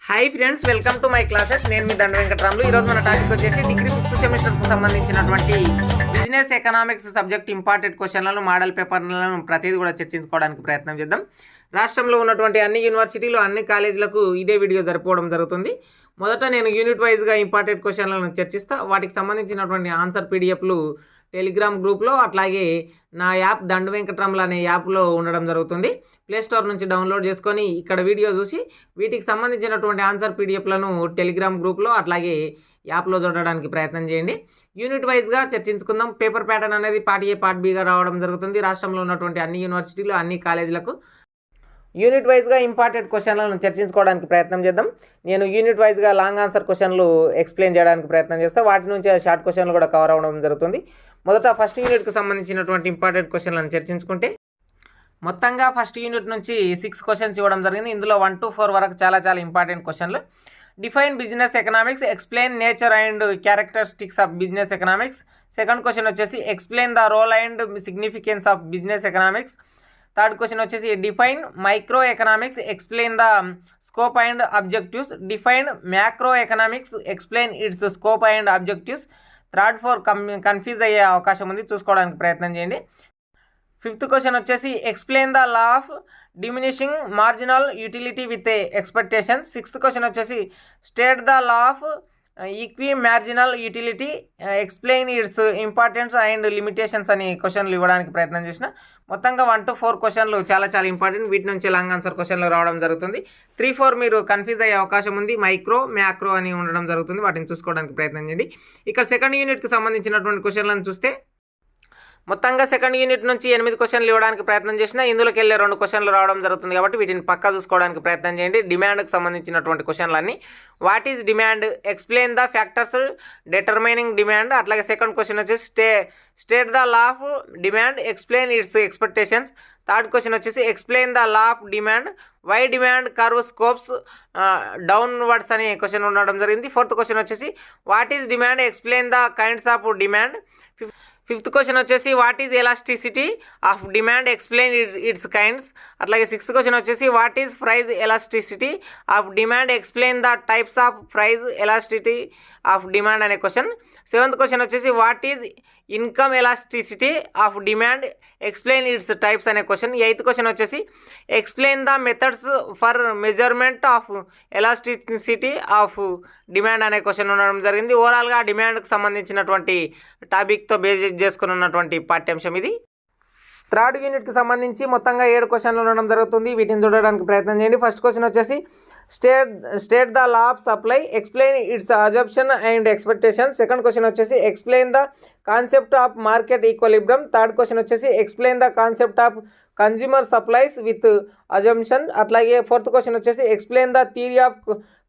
Hi friends, welcome to my classes. నేను మీ దండ వెంకటరాములు. ఈరోజు మన టాపిక్ వచ్చేసి డిగ్రీ 5th సెమిస్టర్కు సంబంధించినటువంటి బిజినెస్ ఎకనామిక్స్ సబ్జెక్ట్ ఇంపార్టెంట్ క్వశ్చన్లను, మోడల్ పేపర్లను ప్రతిదీ కూడా చర్చించుకోవడానికి ప్రయత్నం చేద్దాం. రాష్ట్రంలో ఉన్నటువంటి అన్ని యూనివర్సిటీలు, అన్ని కాలేజీలకు ఇదే వీడియో సరిపోవడం జరుగుతుంది. మొదట నేను యూనిట్ వైజ్గా ఇంపార్టెంట్ క్వశ్చన్లను చర్చిస్తా. వాటికి సంబంధించినటువంటి ఆన్సర్ పీడిఎఫ్లు టెలిగ్రామ్ గ్రూప్లో, అట్లాగే నా యాప్ దండ వెంకటరాములు అనే యాప్లో ఉండడం జరుగుతుంది. ప్లేస్టోర్ నుంచి డౌన్లోడ్ చేసుకొని ఇక్కడ వీడియో చూసి వీటికి సంబంధించినటువంటి ఆన్సర్ పీడిఎఫ్లను టెలిగ్రామ్ గ్రూప్లో అట్లాగే యాప్లో చూడడానికి ప్రయత్నం చేయండి. యూనిట్ వైజ్గా చర్చించుకుందాం. పేపర్ ప్యాటర్న్ అనేది పార్ట్ ఏ, పార్ట్ బిగా రావడం జరుగుతుంది. రాష్ట్రంలో ఉన్నటువంటి అన్ని యూనివర్సిటీలు, అన్ని కాలేజీలకు యూనిట్ వైజ్గా ఇంపార్టెంట్ క్వశ్చన్లను చర్చించుకోవడానికి ప్రయత్నం చేద్దాం. నేను యూనిట్ వైజ్గా లాంగ్ ఆన్సర్ క్వశ్చన్లు ఎక్స్ప్లెయిన్ చేయడానికి ప్రయత్నం చేస్తాను. వాటి నుంచి షార్ట్ క్వశ్చన్లు కూడా కవర్ అవ్వడం జరుగుతుంది. మొదట ఫస్ట్ యూనిట్కి సంబంధించినటువంటి ఇంపార్టెంట్ క్వశ్చన్లను చర్చించుకుంటే, మొత్తంగా ఫస్ట్ యూనిట్ నుంచి 6 క్వశ్చన్స్ ఇవ్వడం జరిగింది. ఇందులో 1 to 4 వరకు చాలా ఇంపార్టెంట్ క్వశ్చన్లు. Define business economics, explain nature and characteristics of business economics. Second question వచ్చేసి explain the role and significance of business economics. Third question వచ్చేసి define micro economics, explain the scope and objectives. Define macro economics, explain its scope and objectives. Third 4 confuse అయ్యే అవకాశం ఉంది, చూసుకోవడానికి ప్రయత్నం చేయండి. Fifth question వచ్చేసి explain the law of diminishing marginal utility with expectations. Sixth question వచ్చేసి state the law of equi marginal utility, explain its importance and limitations అని క్వశ్చన్లు ఇవ్వడానికి ప్రయత్నం చేసిన. మొత్తంగా 1 to 4 క్వశ్చన్లు చాలా ఇంపార్టెంట్. వీటి నుంచి లాంగ్ ఆన్సర్ క్వశ్చన్లు రావడం జరుగుతుంది. 3, 4 మీరు కన్ఫ్యూజ్ అయ్యే అవకాశం ఉంది. మైక్రో, మ్యాక్రో అని ఉండడం జరుగుతుంది. వాటిని చూసుకోవడానికి ప్రయత్నం చేయండి. ఇక్కడ సెకండ్ యూనిట్కి సంబంధించినటువంటి క్వశ్చన్లను చూస్తే, మొత్తంగా సెకండ్ యూనిట్ నుంచి 8 క్వశ్చన్లు ఇవ్వడానికి ప్రయత్నం చేసినా ఇందులోకి వెళ్ళే 2 క్వశ్చన్లు రావడం జరుగుతుంది. కాబట్టి వీటిని పక్కా చూసుకోవడానికి ప్రయత్నం చేయండి. డిమాండ్కి సంబంధించినటువంటి క్వశ్చన్లన్నీ. What is demand, explain the factors determining demand. అట్లాగే సెకండ్ క్వశ్చన్ వచ్చేసి state the law of demand, explain its expectations. Third question వచ్చేసి explain the law of demand, why demand curve slopes downwards అనే క్వశ్చన్ ఉండడం జరిగింది. Fourth question వచ్చేసి what is demand, explain the kinds of demand. Fifth question వచ్చేసి what is elasticity of demand, explain its kinds. అట్లాగే sixth question వచ్చేసి what is price elasticity of demand, explain the types of price elasticity of demand అనే question. Seventh question వచ్చేసి what is income elasticity of demand, explain it's types అనే question. Eighth question వచ్చేసి explain the methods for measurement of elasticity of demand అనే question ఉండడం జరిగింది. ఓవరాల్గా డిమాండ్కి సంబంధించినటువంటి టాపిక్తో బేస్ చేసుకుని ఉన్నటువంటి పాఠ్యాంశం ఇది. థర్డ్ యూనిట్కి సంబంధించి మొత్తంగా 7 క్వశ్చన్లు ఉండడం జరుగుతుంది. వీటిని చూడడానికి ప్రయత్నం చేయండి. ఫస్ట్ క్వశ్చన్ వచ్చేసి state the law of supply, explain its assumption and expectations. Second question వచ్చేసి explain the concept of market equilibrium. Third question వచ్చేసి explain the concept of consumer supplies with assumption. అట్లాగే ఫోర్త్ క్వశ్చన్ వచ్చేసి explain the theory of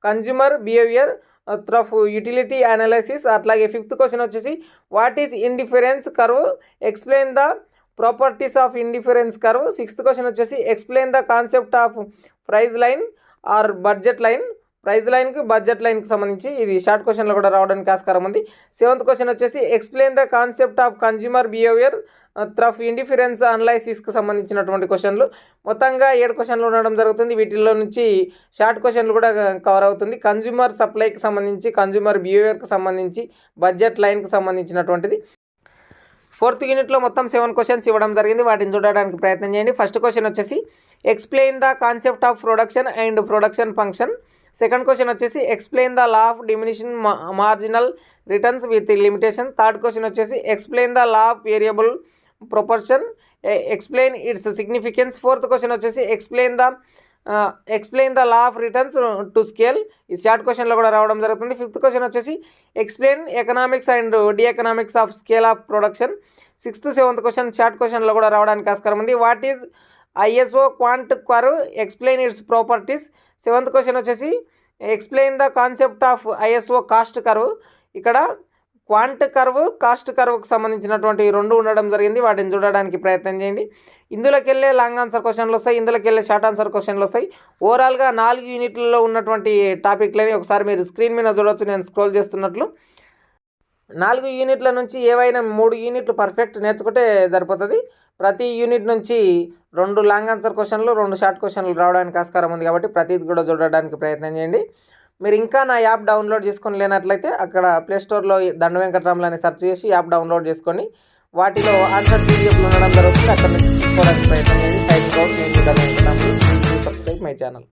consumer behaviour through utility analysis. అట్లాగే fifth question వచ్చేసి what is indifference curve, explain the properties of indifference curve. Sixth question వచ్చేసి explain the concept of price line or budget line. Price లైన్కి budget లైన్కి సంబంధించి ఇది short క్వశ్చన్లో కూడా రావడానికి ఆస్కారం ఉంది. సెవెంత్ క్వశ్చన్ వచ్చేసి explain the concept of consumer behaviour through indifference అనాలైసిస్కి సంబంధించినటువంటి క్వశ్చన్లు. మొత్తంగా 7 క్వశ్చన్లు ఉండడం జరుగుతుంది. వీటిల్లో నుంచి షార్ట్ క్వశ్చన్లు కూడా కవర్ అవుతుంది. కన్జ్యూమర్ సప్లైకి సంబంధించి, కన్జ్యూమర్ బిహేవియర్కి సంబంధించి, బడ్జెట్ లైన్కి సంబంధించినటువంటిది. ఫోర్త్ యూనిట్లో మొత్తం 7 క్వశ్చన్స్ ఇవ్వడం జరిగింది. వాటిని చూడడానికి ప్రయత్నం చేయండి. ఫస్ట్ క్వశ్చన్ వచ్చేసి explain the concept of production and production function. Second question వచ్చేసి explain the law of diminution marginal returns with limitation. Third question వచ్చేసి explain the law of variable proportion, explain its significance. Fourth question వచ్చేసి explain the law of returns to scale. ఈ short క్వశ్చన్లో కూడా రావడం జరుగుతుంది. Fifth question వచ్చేసి explain economies and diseconomies of scale of production. Sixth, seventh question short క్వశ్చన్లో కూడా రావడానికి ఆస్కారం ఉంది. What is isoquant curve, explain its properties. Seventh question వచ్చేసి explain the concept of isocost curve. ఇక్కడ quant curve, cost కర్వ్కి సంబంధించినటువంటి 2 ఉండడం జరిగింది. వాటిని చూడడానికి ప్రయత్నం చేయండి. ఇందులోకి వెళ్ళే లాంగ్ ఆన్సర్ క్వశ్చన్లు వస్తాయి, ఇందులోకి వెళ్ళే షార్ట్ ఆన్సర్ క్వశ్చన్లు వస్తాయి. ఓవరాల్గా 4 యూనిట్లలో ఉన్నటువంటి టాపిక్లని ఒకసారి మీరు స్క్రీన్ మీద చూడవచ్చు. నేను స్క్రోల్ చేస్తున్నట్లు 4 యూనిట్ల నుంచి ఏవైనా 3 యూనిట్లు పర్ఫెక్ట్ నేర్చుకుంటే సరిపోతుంది. ప్రతి యూనిట్ నుంచి 2 లాంగ్ ఆన్సర్ క్వశ్చన్లు 2 షార్ట్ క్వశ్చన్లు రావడానికి ఆస్కారం ఉంది కాబట్టి ప్రతిది కూడా చూడడానికి ప్రయత్నం చేయండి. మీరు ఇంకా నా యాప్ డౌన్లోడ్ చేసుకొని లేనట్లయితే అక్కడ ప్లేస్టోర్లో దండు వెంకటరాములు అని సెర్చ్ చేసి యాప్ డౌన్లోడ్ చేసుకొని వాటిలో ఆన్సర్ పీడిఎఫ్లు ఉండడం జరుగుతుంది. అక్కడ నుంచి తీసుకోవడానికి ప్రయత్నం చేయండి. Sign out. నేను Dandu Venkataramulu. Please subscribe my channel.